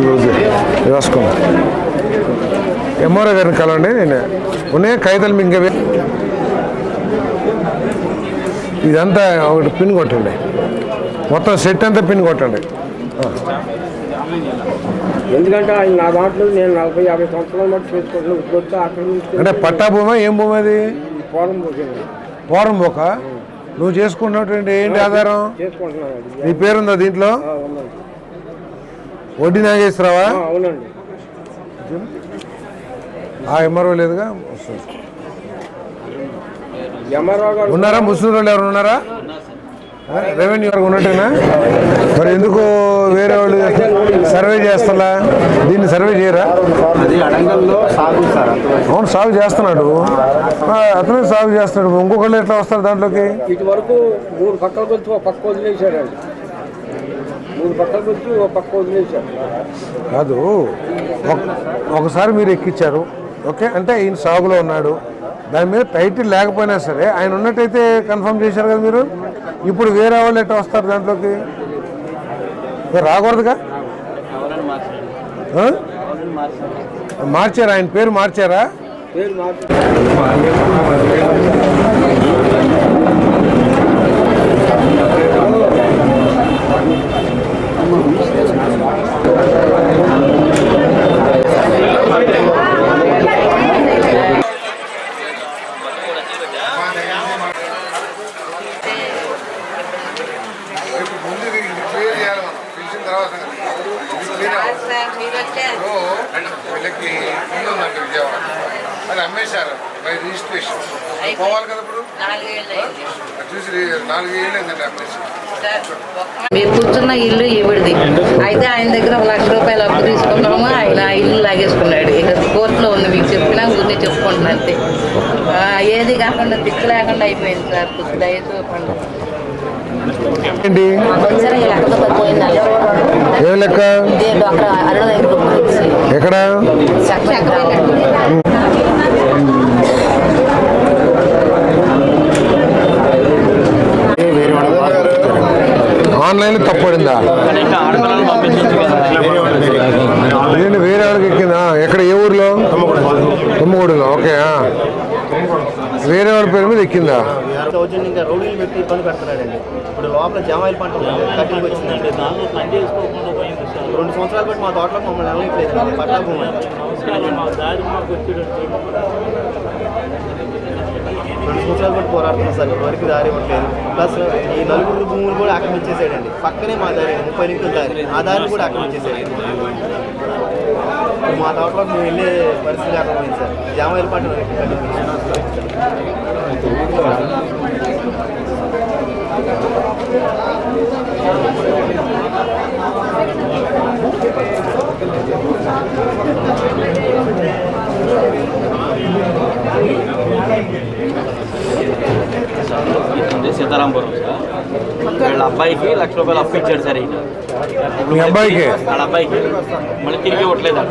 రోజు రాసుకున్నాను. ఎంఆర్ఓ గారిని కలవండి. నేను ఉన్నాయి కాగితాలు మీకు ఇంకా ఇదంతా ఒకటి పిన్ కొట్టండి, మొత్తం సెట్ అంతా పిన్ కొట్టండి. ఎందుకంటే ఆయన నా దాంట్లో నేను 40-50 సంవత్సరాల మటు చేసుకుంటున్నాను. ఇప్పుడు వచ్చి అక్కడ నుంచి అంటే పట్టా భూమా ఏం భూమి అది? పోరం పోసాను. పోరం పోక నువ్వు చేసుకున్నటువంటి ఏంటి ఆధారం? చేసుకుంటున్నాను. నీ పేరుందా దీంట్లో? ఉందండి. వడ్డీ నాగేశ్వరరావా? అవునండి. ఎంఆర్ఓ లేదుగా. ఎంఆర్ఓ గారు ఉన్నారా? ముస్లిం వాళ్ళు ఎవరు ఉన్నారా? రెవెన్యూ వరకు ఉన్నట్టేనా? మరి ఎందుకు వేరే వాళ్ళు సర్వే చేస్తా? దీన్ని సర్వే చేయరా? అవును, సాగు చేస్తున్నాడు. అతనే సాగు చేస్తున్నాడు. ఇంకొకళ్ళు ఎట్లా వస్తారు దాంట్లోకి? ఇటు వరకు 3 పక్కలకు వచ్చి ఒక పక్క వదిలేశారండి. 3 పక్కలకు వచ్చి ఒక పక్క వదిలేశారు. కాదు, ఒకసారి మీరు ఎక్కించారు, ఓకే అంటే ఈయన సాగులో ఉన్నాడు, దాని మీద టైటిల్ లేకపోయినా సరే ఆయన ఉన్నట్టయితే కన్ఫర్మ్ చేశారు కదా మీరు. ఇప్పుడు వేరే వాళ్ళు ఎట్లా వస్తారు దాంట్లోకి? రాకూడదుగా. మార్చారా? ఆయన పేరు మార్చారా? వీళ్ళకి ఉందంటే విజయవాడ అది అమ్మేశారు బై రిజిస్ట్రేషన్. పోవాలి కదా ఇప్పుడు. చూసి 4 ఏళ్ళు ఏంటంటే అమ్మేసి. మీరు కూర్చున్న ఇల్లు ఈవిడిది అయితే ఆయన దగ్గర 1 లక్ష రూపాయలు అప్పు తీసుకున్నాము. ఆయన ఆ ఇల్లు లాగేసుకున్నాడు. ఇక కోర్టులో ఉంది, మీకు చెప్పినా ఊరిని చెప్పుకుంటున్నా అంతే. ఏది కాకుండా దిక్కు లేకుండా అయిపోయింది సార్. దయచూపండి. ఏంటి ఏం లెక్క? ఎక్కడ? ఆన్లైన్ తప్పడిందా? నేను వేరే వాళ్ళకి ఎక్కిందా? ఎక్కడ? ఏ ఊర్లో? తుమ్మగూడలో. ఓకే, వేరే వాళ్ళ పేరు మీద ఎక్కిందా? ఇంకా రోడ్లు పెట్టి ఇబ్బంది పెడుతున్నాడండి. ఇప్పుడు లోపల జామాయిల్ పంట కట్టింగ్ వచ్చిందండి. 2 సంవత్సరాలు బట్టి మా తోటలో మమ్మల్ని వెళ్ళట్లేదు. పట్టా భూమి 2 సంవత్సరాలు బట్టి పోరాడుతున్నాం సార్. ఇప్పటివరకు దారి ఇవ్వట్లేదు. ప్లస్ ఈ 4 భూములు కూడా ఆక్రమించేసాడండి. పక్కనే మా దారి 30 లింకుల దారి, ఆ దారిని కూడా ఆక్రమించేసాడు. మా తోటలోకి మేము వెళ్ళే పరిస్థితి లేకపోయింది సార్. జామాయిల్ పంట సీతారాంపురం సార్. వీళ్ళ అబ్బాయికి 1 లక్ష రూపాయలు అప్పు ఇచ్చాడు సార్. మీ అబ్బాయికి? వాళ్ళ అబ్బాయికి మళ్ళీ తిరిగి ఇవ్వట్లేదు.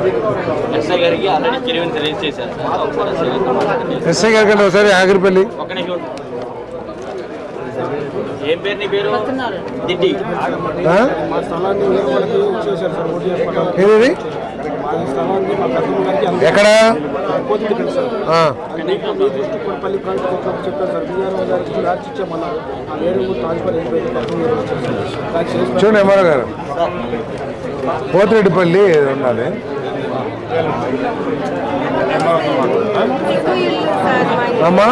ఎస్ఐ గారికి ఆల్రెడీ కిరివిని రిలీజ్ చేశారు సార్. ఎస్ఐ గారికి ఒకసారి ఆగిరిపల్లి. ఒక్క నిమిషం. ఏం పేరు నీ పేరు? దిడ్డి. ఏది? ఎక్కడ? చూడండి ఎంఆర్ఓ గారు, పోతిరెడ్డిపల్లి ఉండాలి. అమ్మా